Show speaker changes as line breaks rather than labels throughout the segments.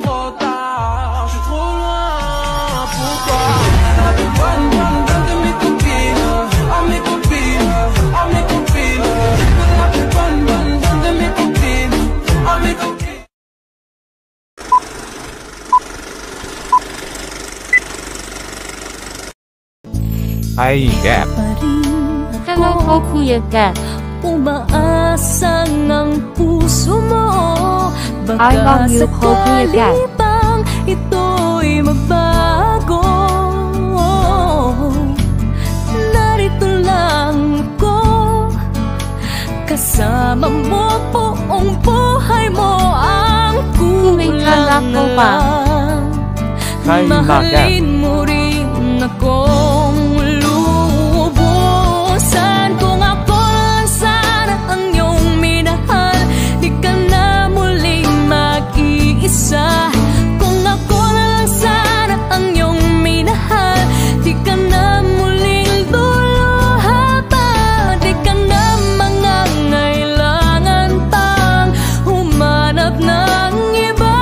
Trop tard, je suis trop loin pour toi. Donne de mes copines, à mes copines, à mes copines. Donne de mes copines, à mes copines.
Ay, gap.
Hello po, Kuya Gap.
Umaasang ang puso mo.
I love you po, Kuya Gap.
Bang ito'y magbago. Narito lang ko, kasama mo buong buhay mo. Ang kulang na lang, mahalin mo rin akong lubusan. Kung ako lang sana ang iyong minahal, di ka na muling mag-iisa. Kung ako lang sana ang iyong minahal, di ka na muling luluha pa. Di ka na mangangailangan pang humanap ng iba.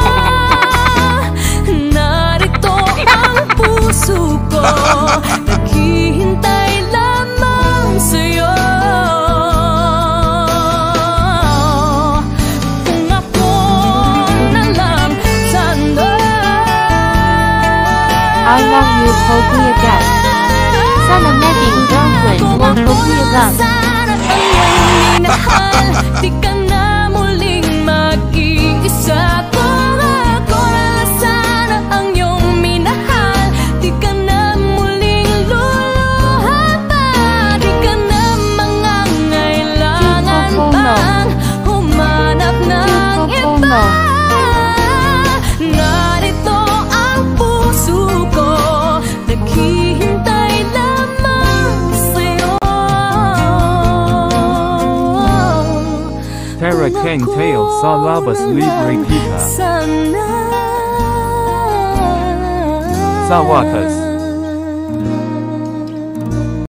Narito ang puso ko, naghihintay lamang sa'yo. Kung ako na lang sana.
I love you po, Kuya Gap. Sana maging girlfriend mo po, Kuya Gap.
Sana ang iyong minahal, di ka na muling mag-iisa. Kung ako lang sana ang iyong minahal, di ka na muling luluha pa. Di ka na mangangailangan pang humanap ng iba. Narito ang puso ko, naghihintay lamang sa'yo.
Terra King Tail sa labas libre kita.
Sana
Sa wakas.